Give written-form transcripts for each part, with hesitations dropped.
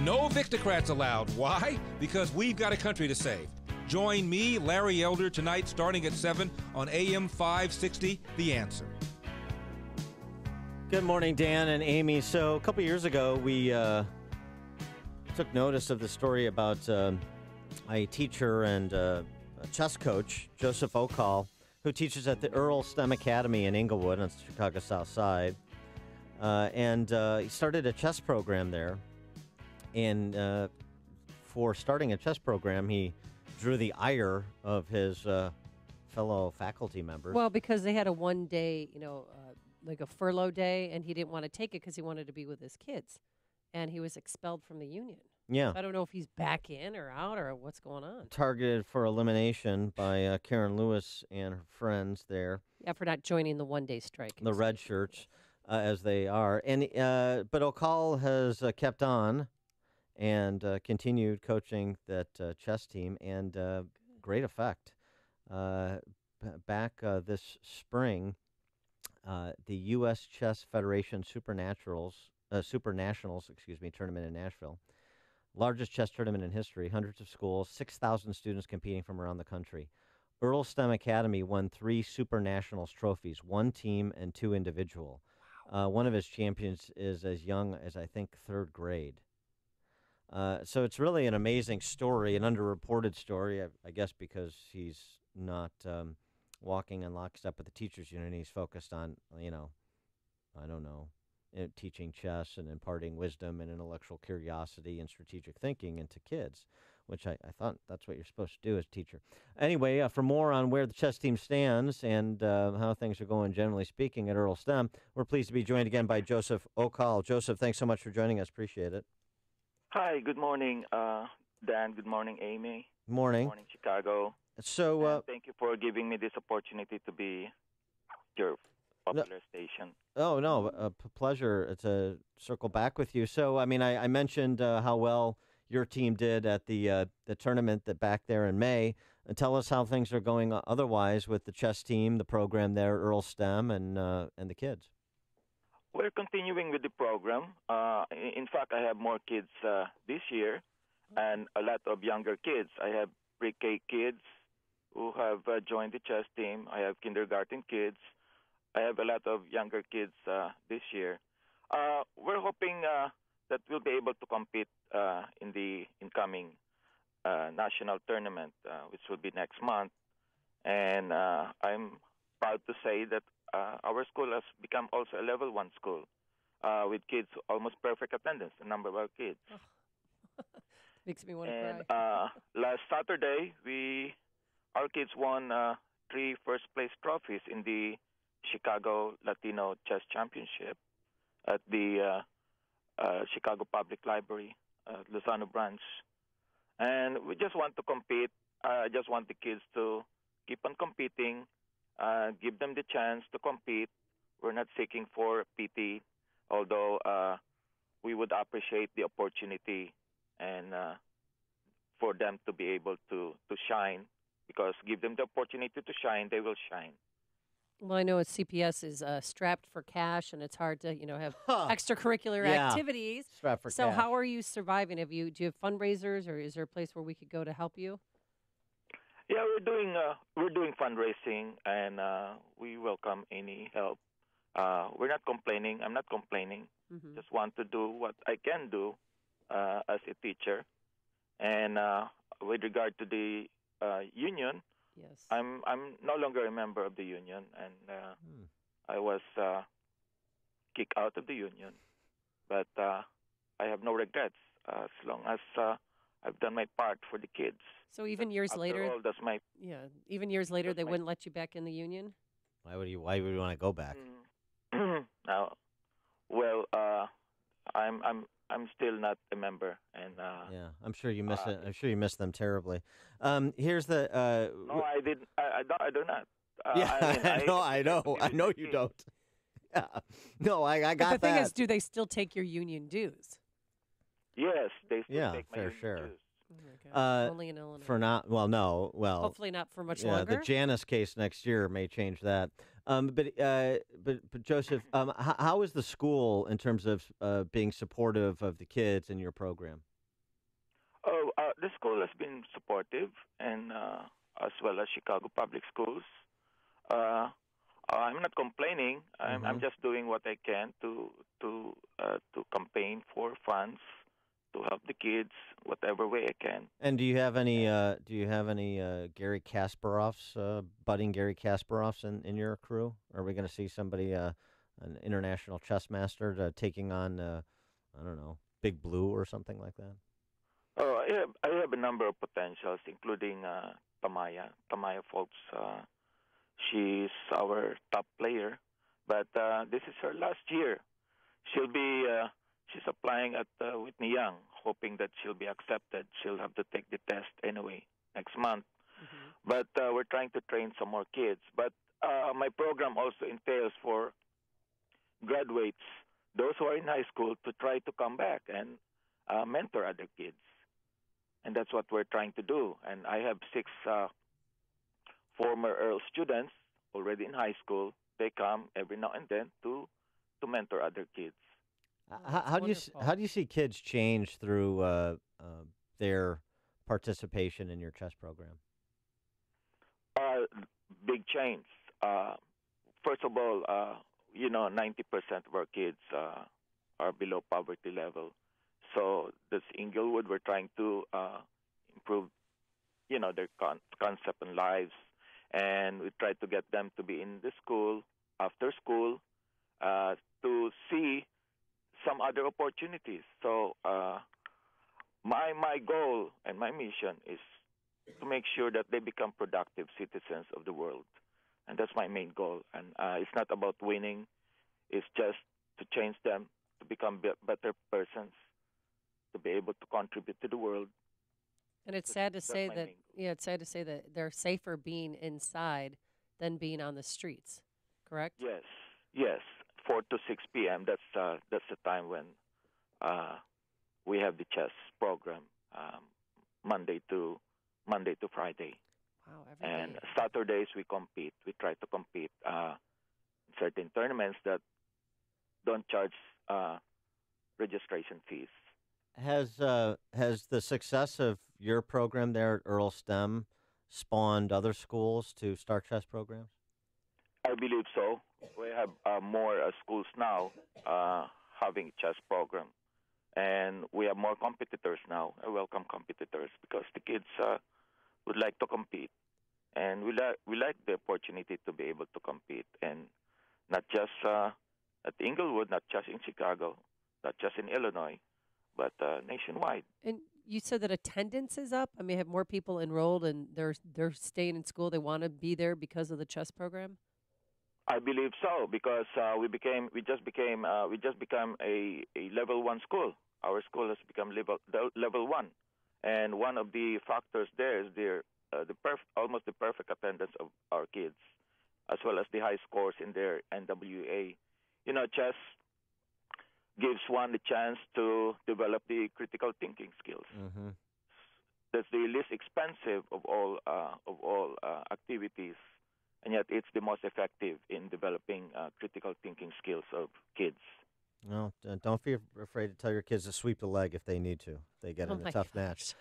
No Victocrats allowed. Why? Because we've got a country to save. Join me, Larry Elder, tonight starting at 7 on AM 560, The Answer. Good morning, Dan and Amy. So a couple years ago, we took notice of the story about a teacher and a chess coach, Joseph Ocol, who teaches at the Earl STEM Academy in Inglewood on the Chicago South Side. And he started a chess program there. And for starting a chess program, he drew the ire of his fellow faculty members. Well, because they had a one-day, like a furlough day, and he didn't want to take it because he wanted to be with his kids. And he was expelled from the union. Yeah. So I don't know if he's back in or out or what's going on. Targeted for elimination by Karen Lewis and her friends there. Yeah, for not joining the one-day strike. The red shirts, as they are. And but Ocol has kept on and continued coaching that chess team, and great effect. Back this spring, the U.S. Chess Federation Super Nationals tournament in Nashville, largest chess tournament in history, hundreds of schools, 6,000 students competing from around the country. Earl STEM Academy won 3 Super Nationals trophies, 1 team and 2 individual. One of his champions is as young as, I think, 3rd grade. So it's really an amazing story, an underreported story, I guess, because he's not walking in lockstep with the teachers' union. He's focused on, teaching chess and imparting wisdom and intellectual curiosity and strategic thinking into kids, which I thought that's what you're supposed to do as a teacher. Anyway, for more on where the chess team stands and how things are going, generally speaking, at Earl STEM, we're pleased to be joined again by Joseph Ocol. Joseph, thanks so much for joining us. Appreciate it. Hi, good morning, Dan. Good morning, Amy. Morning. Good morning, Chicago. So, thank you for giving me this opportunity to be your popular station. Oh, no, a pleasure to circle back with you. So, I mean, I mentioned how well your team did at the tournament that back there in May. Tell us how things are going otherwise with the chess team, the program there, Earl STEM, and the kids. We're continuing with the program. In fact, I have more kids this year and a lot of younger kids. I have pre-K kids who have joined the chess team. I have kindergarten kids. I have a lot of younger kids this year. We're hoping that we'll be able to compete in the incoming national tournament, which will be next month. And I'm proud to say that our school has become also a level 1 school with kids almost perfect attendance, the number of our kids. Makes me want to and, cry. Last Saturday, our kids won 3 first-place trophies in the Chicago Latino Chess Championship at the Chicago Public Library, Lozano branch. And we just want to compete. I just want the kids to keep on competing, give them the chance to compete. We're not seeking for PT, although we would appreciate the opportunity and for them to be able to shine, because give them the opportunity to shine, they will shine. Well, I know CPS is strapped for cash, and it's hard to, have extracurricular activities. Strapped for so cash. How are you surviving? Do you have fundraisers, or is there a place where we could go to help you? Yeah, we're doing fundraising, and we welcome any help. We're not complaining. I'm not complaining. Mm-hmm. Just want to do what I can do as a teacher. And with regard to the union, yes, I'm no longer a member of the union, and I was kicked out of the union. But I have no regrets as long as I've done my part for the kids. So even years After later, all, that's my even years later, they wouldn't let you back in the union. Why would you want to go back? Now, well, I'm still not a member, and Yeah, I'm sure you miss it. I'm sure you miss them terribly. Here's the. No, I didn't. I do not. I know you don't. Yeah. No, I got But the thing that. is, do they still take your union dues? Yes, they still take my fair union share. dues. Oh my gosh, only in Illinois. For not Hopefully not for much yeah, longer. the Janus case next year may change that. But Joseph, how is the school in terms of being supportive of the kids in your program? the school has been supportive, and as well as Chicago Public Schools. I'm not complaining. I'm just doing what I can to campaign for funds to help the kids whatever way I can. And do you have any Gary Kasparovs, budding Gary Kasparovs in your crew? Are we going to see somebody, an international chess master, taking on, I don't know, Big Blue or something like that? Oh, I have a number of potentials, including Tamaya. Tamaya Folks, she's our top player, but this is her last year. She's applying at Whitney Young, hoping that she'll be accepted. She'll have to take the test anyway next month. But we're trying to train some more kids. But my program also entails for graduates, those who are in high school, to try to come back and mentor other kids. And that's what we're trying to do. And I have 6 former Earl students already in high school. They come every now and then to mentor other kids. How do you see kids change through their participation in your chess program? Big change. First of all, 90% of our kids are below poverty level. So this Inglewood, we're trying to improve, their concept and lives, and we try to get them to be in the school after school to see some other opportunities. So my goal and my mission is to make sure that they become productive citizens of the world, and that's my main goal. And it's not about winning; it's just to change them to become better persons, to be able to contribute to the world. And it's sad to say that they're safer being inside than being on the streets. Correct? Yes. 4 to 6 p.m. That's the time when we have the chess program, Monday to Friday. Wow, every and day. Saturdays we compete. We try to compete in certain tournaments that don't charge registration fees. Has the success of your program there at Earl STEM spawned other schools to start chess programs? I believe so. We have more schools now having chess program, and we have more competitors now. I welcome competitors because the kids would like to compete, and we like the opportunity to be able to compete, and not just at Inglewood, not just in Chicago, not just in Illinois, but nationwide. And you said that attendance is up. I mean, have more people enrolled and they're staying in school. They want to be there because of the chess program. I believe so because we just became a level 1 school. Our school has become level 1, and one of the factors there is almost the perfect attendance of our kids, as well as the high scores in their NWA. Chess gives one the chance to develop the critical thinking skills. Mm-hmm. That's the least expensive of all activities. And yet it's the most effective in developing critical thinking skills of kids. Well, don't be afraid to tell your kids to sweep the leg if they need to. If they get in a tough match.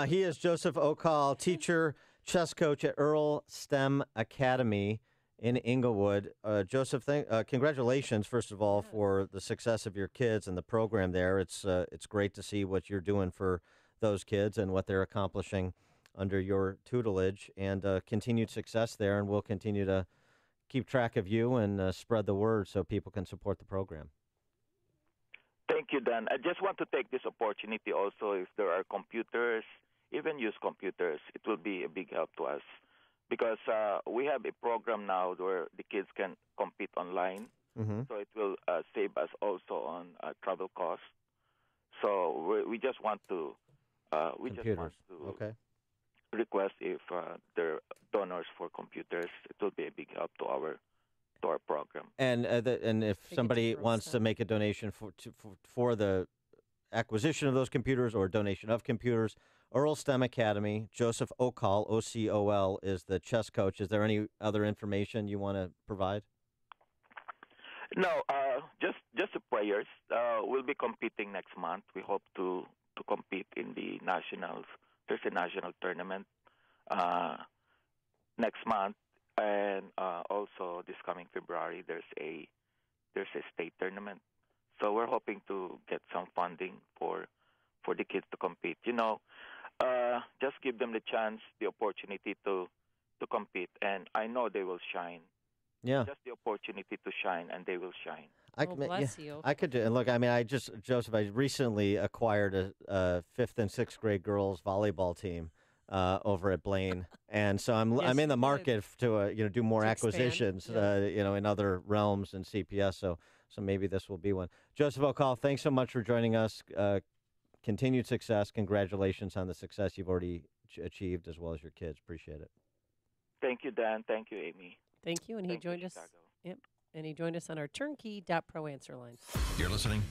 He is Joseph Ocol, teacher, chess coach at Earl STEM Academy in Inglewood. Joseph, congratulations, first of all, for the success of your kids and the program there. It's great to see what you're doing for those kids and what they're accomplishing under your tutelage, and continued success there, and we'll continue to keep track of you and spread the word so people can support the program. Thank you, Dan. I just want to take this opportunity also, if there are computers, even used computers, it will be a big help to us because we have a program now where the kids can compete online, so it will save us also on travel costs. So we just want to Okay. request if there are donors for computers. It will be a big help to our program. And if somebody wants to make a donation for the acquisition of those computers or donation of computers, Earl STEM Academy, Joseph Ocol, O-C-O-L, is the chess coach. Is there any other information you want to provide? No, just the players. We'll be competing next month. We hope to compete in the nationals there's a national tournament next month, and also this coming February there's a state tournament. So we're hoping to get some funding for the kids to compete. Just give them the chance, the opportunity to compete, and I know they will shine. Yeah. Just the opportunity to shine, and they will shine. Bless you. I could do. And look, I mean, Joseph, I recently acquired a 5th and 6th grade girls volleyball team over at Blaine, and so I'm Yes, in the you market to do more To expand, acquisitions, yeah. in other realms in CPS. So maybe this will be one. Joseph Ocol, thanks so much for joining us. Continued success. Congratulations on the success you've already achieved, as well as your kids. Appreciate it. Thank you, Dan. Thank you, Amy. Thank you. And he Thank you, joined us. Chicago. Yep. And he joined us on our turnkey.pro answer line. You're listening